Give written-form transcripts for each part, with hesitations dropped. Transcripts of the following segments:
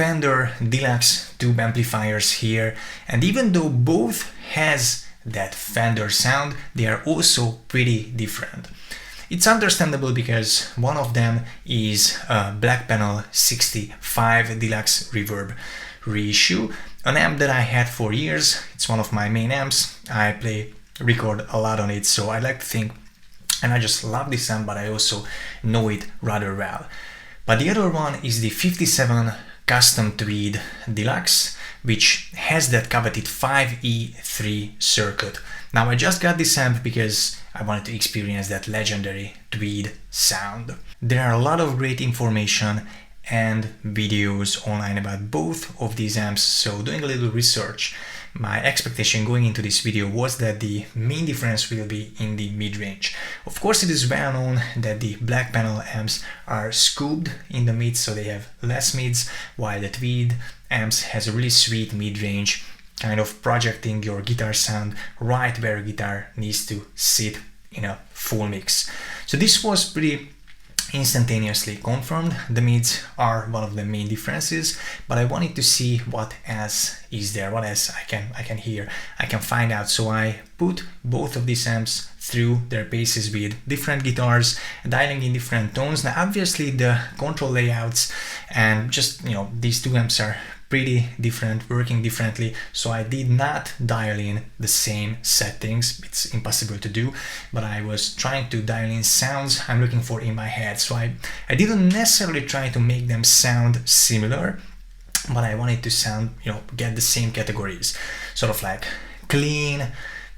Fender Deluxe tube amplifiers here, and even though both has that Fender sound, they are also pretty different. It's understandable because one of them is a Black Panel 65 Deluxe Reverb reissue, an amp that I had for years. It's one of my main amps. I record a lot on it, so I like to think, and I just love this amp, but I also know it rather well. But the other one is the 57 Custom Tweed Deluxe, which has that coveted 5E3 circuit. Now I just got this amp because I wanted to experience that legendary Tweed sound. There are a lot of great information and videos online about both of these amps, so doing a little research, my expectation going into this video was that the main difference will be in the mid-range. Of course, it is well known that the Black Panel amps are scooped in the mids, so they have less mids, while the Tweed amps has a really sweet mid-range, kind of projecting your guitar sound right where guitar needs to sit in a full mix. So this was pretty instantaneously confirmed. The mids are one of the main differences, but I wanted to see what else is there, what else I can hear, I can find out. So I put both of these amps through their paces with different guitars, dialing in different tones. Now obviously the control layouts and just, you know, these two amps are pretty different, working differently, so I did not dial in the same settings. It's impossible to do, but I was trying to dial in sounds I'm looking for in my head. So I didn't necessarily try to make them sound similar, but I wanted to sound, you know, get the same categories, sort of like clean,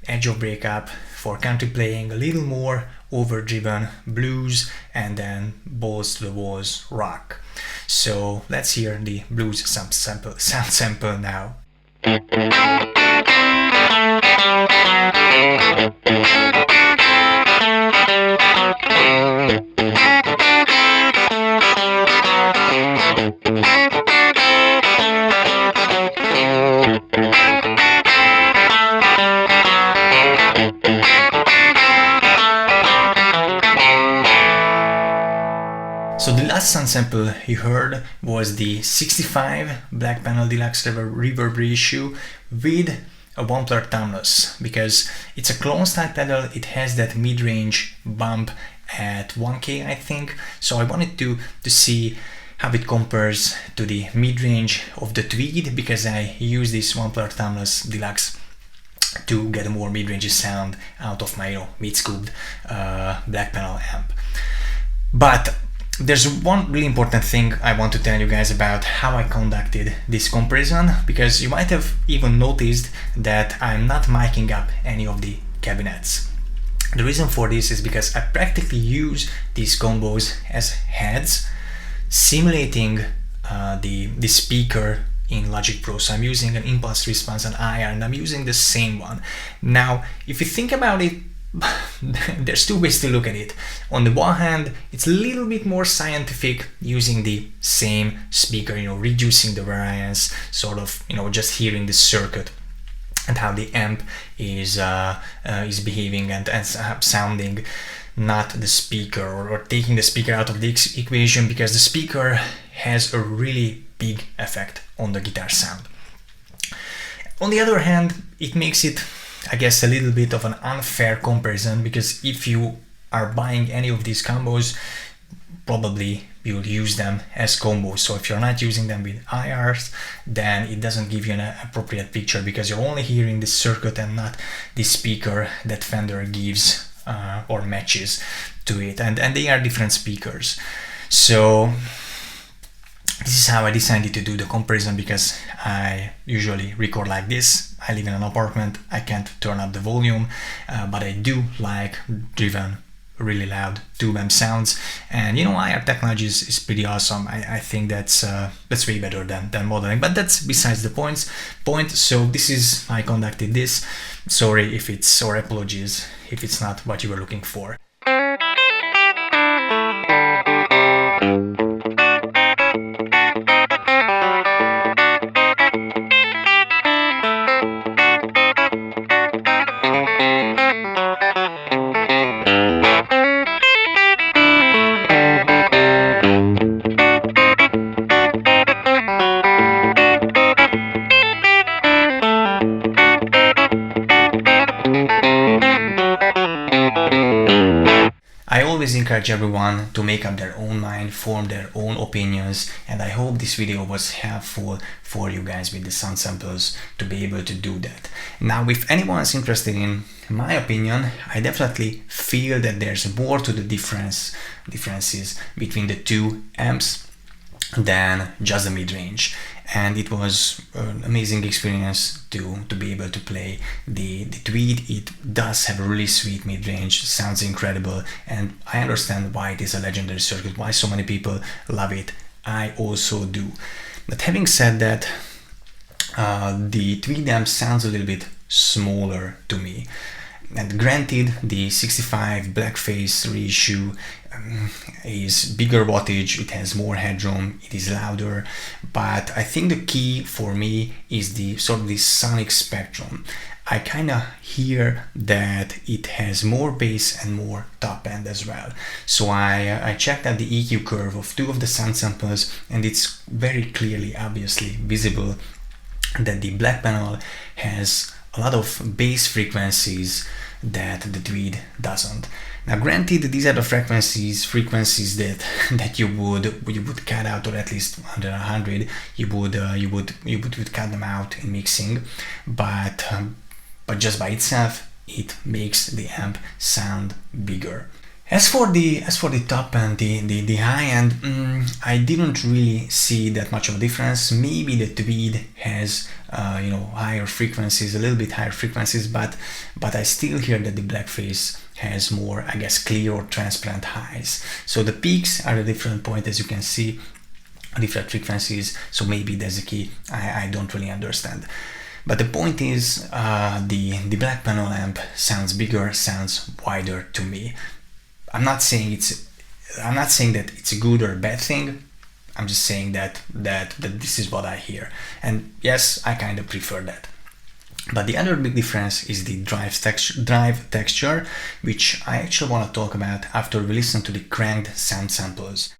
edge of breakup for country playing, a little more overdriven blues, and then balls to the walls rock. So let's hear the blues sound sample now. So the last sound sample you heard was the 65 Black Panel Deluxe Reverb reissue with a Wampler Tonal, because it's a clone style pedal. It has that mid-range bump at 1K, I think. So I wanted to see how it compares to the mid-range of the Tweed, because I use this Wampler Tonal Deluxe to get a more mid-range sound out of my, you know, mid-scooped Black Panel amp. But there's one really important thing I want to tell you guys about how I conducted this comparison, because you might have even noticed that I'm not miking up any of the cabinets. The reason for this is because I practically use these combos as heads, simulating the speaker in Logic Pro. So I'm using an impulse response, an IR, and I'm using the same one. Now, if you think about it, there's two ways to look at it. On the one hand, it's a little bit more scientific using the same speaker, you know, reducing the variance, sort of, you know, just hearing the circuit and how the amp is behaving and sounding, not the speaker, or taking the speaker out of the equation, because the speaker has a really big effect on the guitar sound. On the other hand, it makes it, I guess, a little bit of an unfair comparison, because if you are buying any of these combos, probably you'll use them as combos. So if you're not using them with IRs, then it doesn't give you an appropriate picture, because you're only hearing the circuit and not the speaker that Fender gives or matches to it, and they are different speakers. So this is how I decided to do the comparison, because I usually record like this. I live in an apartment, I can't turn up the volume, but I do like driven, really loud tube amp sounds, and you know, IR technology is pretty awesome. I think that's way better than modeling, but that's besides the point. So this is how I conducted this. Sorry if it's, or apologies if it's not what you were looking for. always encourage everyone to make up their own mind, form their own opinions, and I hope this video was helpful for you guys with the sound samples to be able to do that. Now, if anyone's interested in my opinion, I definitely feel that there's more to the differences between the two amps than just the mid-range, and it was an amazing experience to be able to play the Tweed. It does have a really sweet mid-range, sounds incredible, and I understand why it is a legendary circuit, why so many people love it. I also do. But having said that, the Tweed amp sounds a little bit smaller to me. And granted, the 65 blackface reissue is bigger wattage, it has more headroom, it is louder, but I think the key for me is the sort of the sonic spectrum. I kind of hear that it has more bass and more top end as well. So I checked out the EQ curve of two of the sound samples, and it's very clearly, obviously visible that the black panel has a lot of bass frequencies that the Tweed doesn't. Now, granted, these are the frequencies that you would cut out, or at least under 100 you would cut them out in mixing, but just by itself it makes the amp sound bigger. As for the top end, the high end, I didn't really see that much of a difference. Maybe the Tweed has higher frequencies, a little bit higher frequencies, but I still hear that the blackface has more, I guess, clear or transparent highs. So the peaks are a different point, as you can see, different frequencies. So maybe that's the key. I don't really understand. But the point is, the black panel amp sounds bigger, sounds wider to me. I'm not saying that it's a good or a bad thing. I'm just saying that this is what I hear, and yes, I kind of prefer that. But the other big difference is the drive texture, which I actually want to talk about after we listen to the cranked sound samples.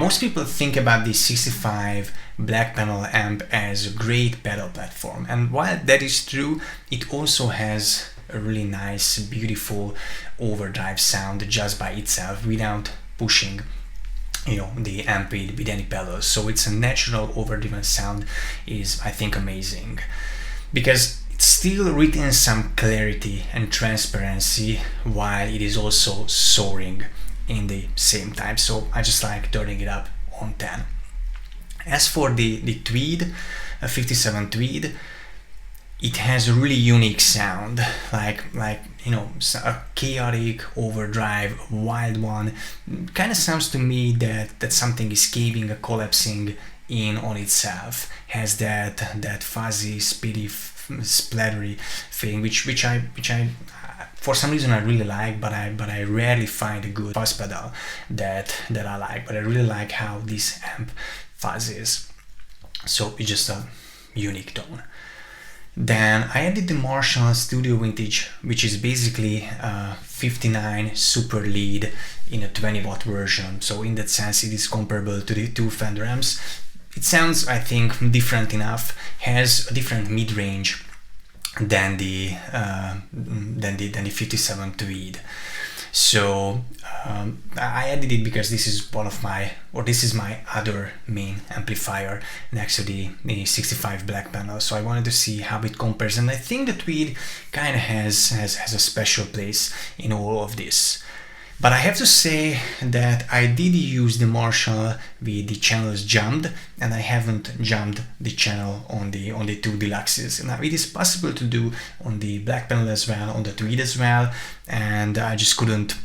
Most people think about the 65 black panel amp as a great pedal platform, and while that is true, it also has a really nice, beautiful overdrive sound just by itself without pushing, you know, the amp with any pedals. So it's a natural overdriven sound is, I think, amazing, because it still retains some clarity and transparency while it is also soaring in the same time. So I just like turning it up on 10. As for the Tweed, a 57 Tweed, it has a really unique sound, like you know, a chaotic overdrive, wild one. Kind of sounds to me that something is caving or collapsing in on itself. Has that fuzzy, speedy, splattery feeling, which I for some reason I really like, but I rarely find a good fuzz pedal that I like. But I really like how this amp fuzzes. So it's just a unique tone. Then I added the Marshall Studio Vintage, which is basically a 59 super lead in a 20 watt version. So in that sense, it is comparable to the two Fender amps. It sounds, I think, different enough, has a different mid-range than the 57 Tweed. So I added it because this is my other main amplifier next to the 65 black panel. So I wanted to see how it compares, and I think the Tweed kind of has a special place in all of this. But I have to say that I did use the Marshall with the channels jammed, and I haven't jammed the channel on the two Deluxes. Now it is possible to do on the black panel as well, on the Tweed as well, and I just couldn't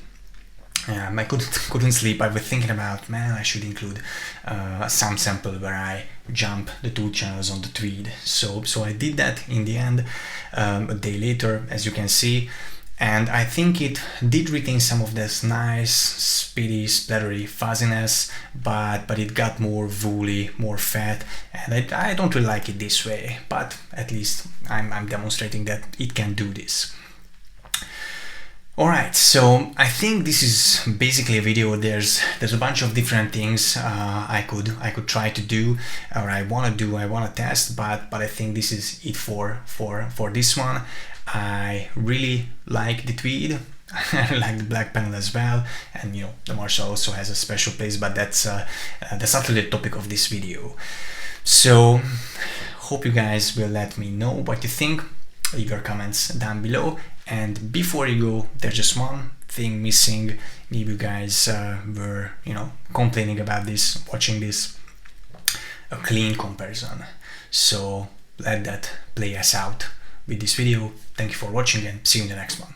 sleep. I was thinking about, man, I should include a sound sample where I jump the two channels on the Tweed. So I did that in the end a day later, as you can see. And I think it did retain some of this nice, speedy, splattery fuzziness, but it got more woolly, more fat, and I don't really like it this way, but at least I'm demonstrating that it can do this. Alright, so I think this is basically a video. There's a bunch of different things I could try to do, or I want to test, but I think this is it for this one. I really like the Tweed. I like the black panel as well, and you know, the Marshall also has a special place, but that's not really the topic of this video. So hope you guys will let me know what you think. Leave your comments down below, and before you go, there's just one thing missing. Maybe you guys were, you know, complaining about this, watching this, a clean comparison. So let that play us out with this video. Thank you for watching, and see you in the next one.